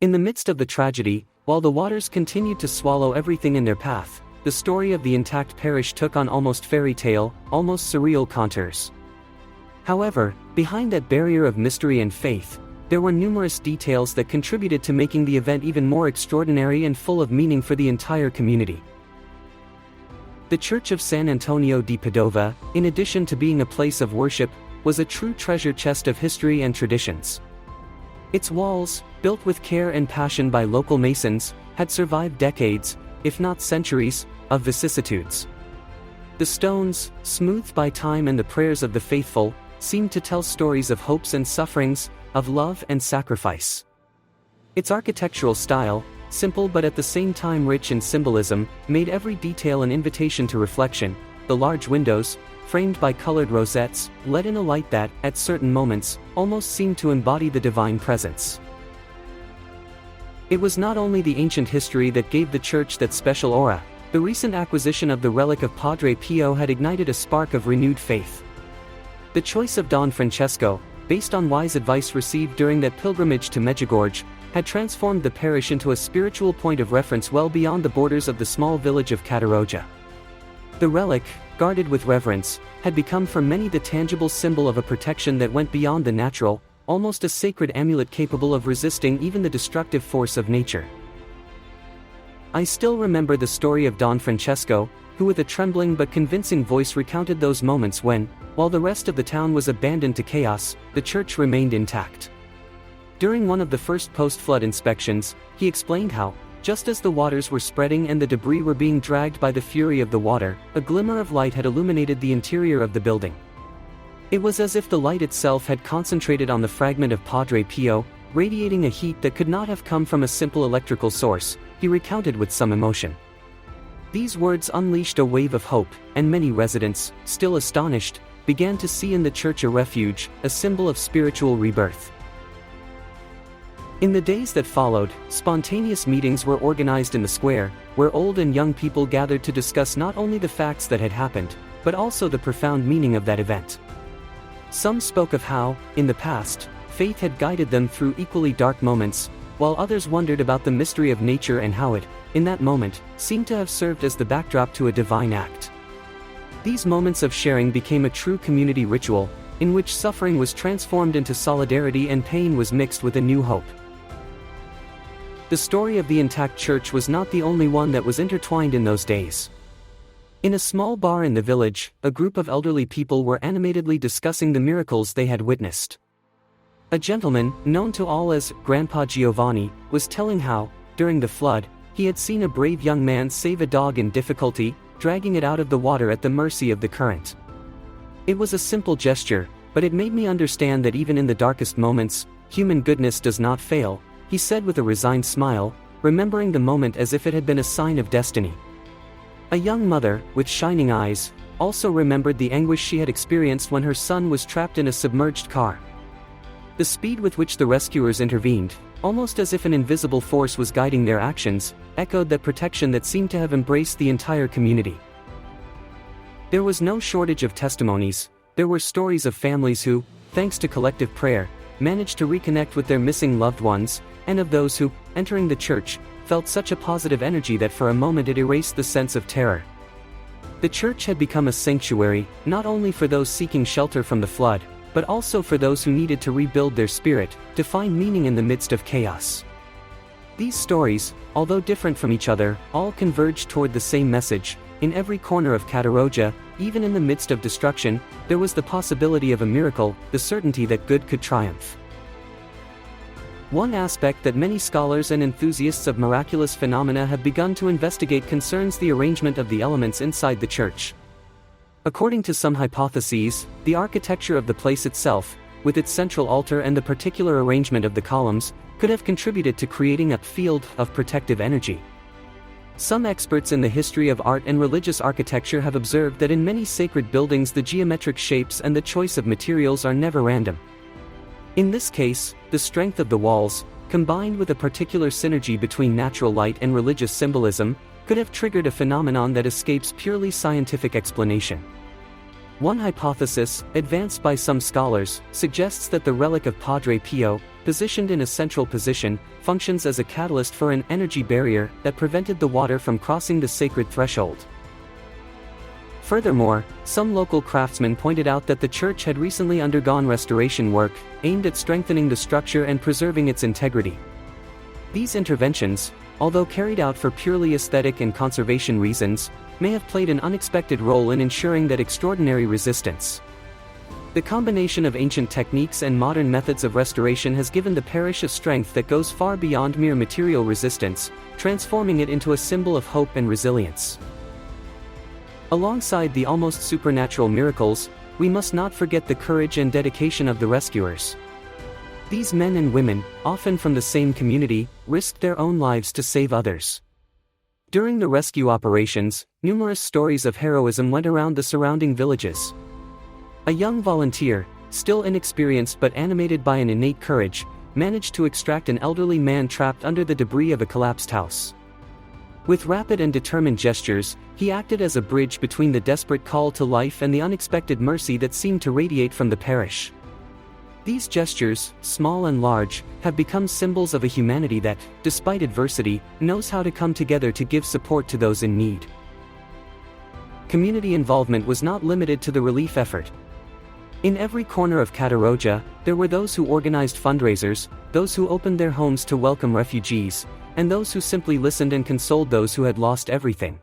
In the midst of the tragedy, while the waters continued to swallow everything in their path, the story of the intact parish took on almost fairy tale, almost surreal contours. However, behind that barrier of mystery and faith, there were numerous details that contributed to making the event even more extraordinary and full of meaning for the entire community. The Church of San Antonio di Padova, in addition to being a place of worship, was a true treasure chest of history and traditions. Its walls, built with care and passion by local masons, had survived decades, if not centuries, of vicissitudes. The stones, smoothed by time and the prayers of the faithful, seemed to tell stories of hopes and sufferings, of love and sacrifice. Its architectural style, simple but at the same time rich in symbolism, made every detail an invitation to reflection. The large windows, framed by colored rosettes, let in a light that, at certain moments, almost seemed to embody the divine presence. It was not only the ancient history that gave the church that special aura. The recent acquisition of the relic of Padre Pio had ignited a spark of renewed faith. The choice of Don Francesco, based on wise advice received during that pilgrimage to Medjugorje, had transformed the parish into a spiritual point of reference well beyond the borders of the small village of Catarroja. The relic, guarded with reverence, had become for many the tangible symbol of a protection that went beyond the natural, almost a sacred amulet capable of resisting even the destructive force of nature. I still remember the story of Don Francesco, who with a trembling but convincing voice recounted those moments when, while the rest of the town was abandoned to chaos, the church remained intact. During one of the first post-flood inspections, he explained how, just as the waters were spreading and the debris were being dragged by the fury of the water, a glimmer of light had illuminated the interior of the building. It was as if the light itself had concentrated on the fragment of Padre Pio, radiating a heat that could not have come from a simple electrical source, he recounted with some emotion. These words unleashed a wave of hope, and many residents, still astonished, began to see in the church a refuge, a symbol of spiritual rebirth. In the days that followed, spontaneous meetings were organized in the square, where old and young people gathered to discuss not only the facts that had happened, but also the profound meaning of that event. Some spoke of how, in the past, faith had guided them through equally dark moments, while others wondered about the mystery of nature and how it, in that moment, seemed to have served as the backdrop to a divine act. These moments of sharing became a true community ritual, in which suffering was transformed into solidarity and pain was mixed with a new hope. The story of the intact church was not the only one that was intertwined in those days. In a small bar in the village, a group of elderly people were animatedly discussing the miracles they had witnessed. A gentleman, known to all as Grandpa Giovanni, was telling how, during the flood, he had seen a brave young man save a dog in difficulty, dragging it out of the water at the mercy of the current. It was a simple gesture, but it made me understand that even in the darkest moments, human goodness does not fail, he said with a resigned smile, remembering the moment as if it had been a sign of destiny. A young mother, with shining eyes, also remembered the anguish she had experienced when her son was trapped in a submerged car. The speed with which the rescuers intervened, almost as if an invisible force was guiding their actions, echoed that protection that seemed to have embraced the entire community. There was no shortage of testimonies. There were stories of families who, thanks to collective prayer, managed to reconnect with their missing loved ones, and of those who, entering the church, felt such a positive energy that for a moment it erased the sense of terror. The church had become a sanctuary, not only for those seeking shelter from the flood, but also for those who needed to rebuild their spirit, to find meaning in the midst of chaos. These stories, although different from each other, all converged toward the same message. In every corner of Catarroja, even in the midst of destruction, there was the possibility of a miracle, the certainty that good could triumph. One aspect that many scholars and enthusiasts of miraculous phenomena have begun to investigate concerns the arrangement of the elements inside the church. According to some hypotheses, the architecture of the place itself, with its central altar and the particular arrangement of the columns, could have contributed to creating a field of protective energy. Some experts in the history of art and religious architecture have observed that in many sacred buildings the geometric shapes and the choice of materials are never random. In this case, the strength of the walls, combined with a particular synergy between natural light and religious symbolism, could have triggered a phenomenon that escapes purely scientific explanation. One hypothesis, advanced by some scholars, suggests that the relic of Padre Pio, positioned in a central position, functions as a catalyst for an energy barrier that prevented the water from crossing the sacred threshold. Furthermore, some local craftsmen pointed out that the church had recently undergone restoration work, aimed at strengthening the structure and preserving its integrity. These interventions, although carried out for purely aesthetic and conservation reasons, may have played an unexpected role in ensuring that extraordinary resistance. The combination of ancient techniques and modern methods of restoration has given the parish a strength that goes far beyond mere material resistance, transforming it into a symbol of hope and resilience. Alongside the almost supernatural miracles, we must not forget the courage and dedication of the rescuers. These men and women, often from the same community, risked their own lives to save others. During the rescue operations, numerous stories of heroism went around the surrounding villages. A young volunteer, still inexperienced but animated by an innate courage, managed to extract an elderly man trapped under the debris of a collapsed house. With rapid and determined gestures, he acted as a bridge between the desperate call to life and the unexpected mercy that seemed to radiate from the parish. These gestures, small and large, have become symbols of a humanity that, despite adversity, knows how to come together to give support to those in need. Community involvement was not limited to the relief effort. In every corner of Kataroja, there were those who organized fundraisers, those who opened their homes to welcome refugees, and those who simply listened and consoled those who had lost everything.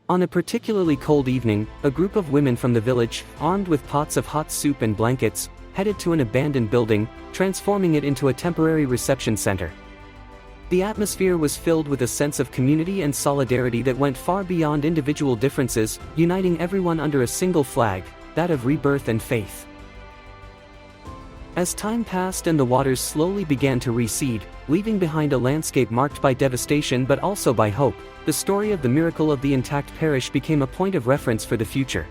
On a particularly cold evening, a group of women from the village, armed with pots of hot soup and blankets, headed to an abandoned building, transforming it into a temporary reception center. The atmosphere was filled with a sense of community and solidarity that went far beyond individual differences, uniting everyone under a single flag, that of rebirth and faith. As time passed and the waters slowly began to recede, leaving behind a landscape marked by devastation but also by hope, the story of the miracle of the intact parish became a point of reference for the future.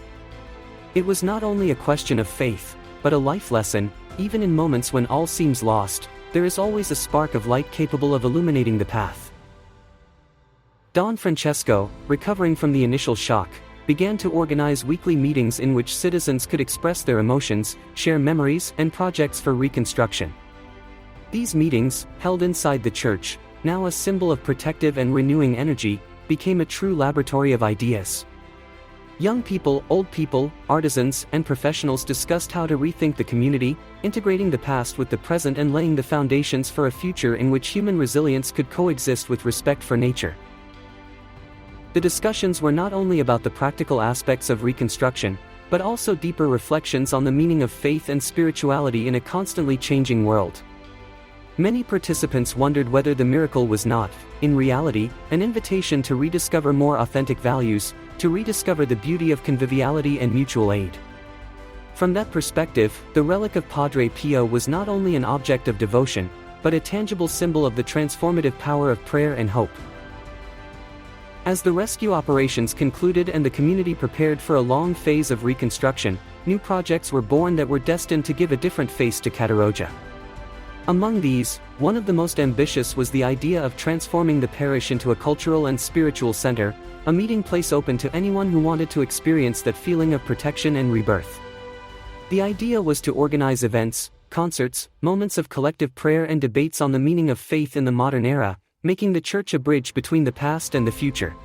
It was not only a question of faith, but a life lesson. Even in moments when all seems lost, there is always a spark of light capable of illuminating the path. Don Francesco, recovering from the initial shock, began to organize weekly meetings in which citizens could express their emotions, share memories, and projects for reconstruction. These meetings, held inside the church, now a symbol of protective and renewing energy, became a true laboratory of ideas. Young people, old people, artisans, and professionals discussed how to rethink the community, integrating the past with the present and laying the foundations for a future in which human resilience could coexist with respect for nature. The discussions were not only about the practical aspects of reconstruction, but also deeper reflections on the meaning of faith and spirituality in a constantly changing world. Many participants wondered whether the miracle was not, in reality, an invitation to rediscover more authentic values, to rediscover the beauty of conviviality and mutual aid. From that perspective, the relic of Padre Pio was not only an object of devotion, but a tangible symbol of the transformative power of prayer and hope. As the rescue operations concluded and the community prepared for a long phase of reconstruction, new projects were born that were destined to give a different face to Kataroja. Among these, one of the most ambitious was the idea of transforming the parish into a cultural and spiritual center, a meeting place open to anyone who wanted to experience that feeling of protection and rebirth. The idea was to organize events, concerts, moments of collective prayer and debates on the meaning of faith in the modern era, making the church a bridge between the past and the future.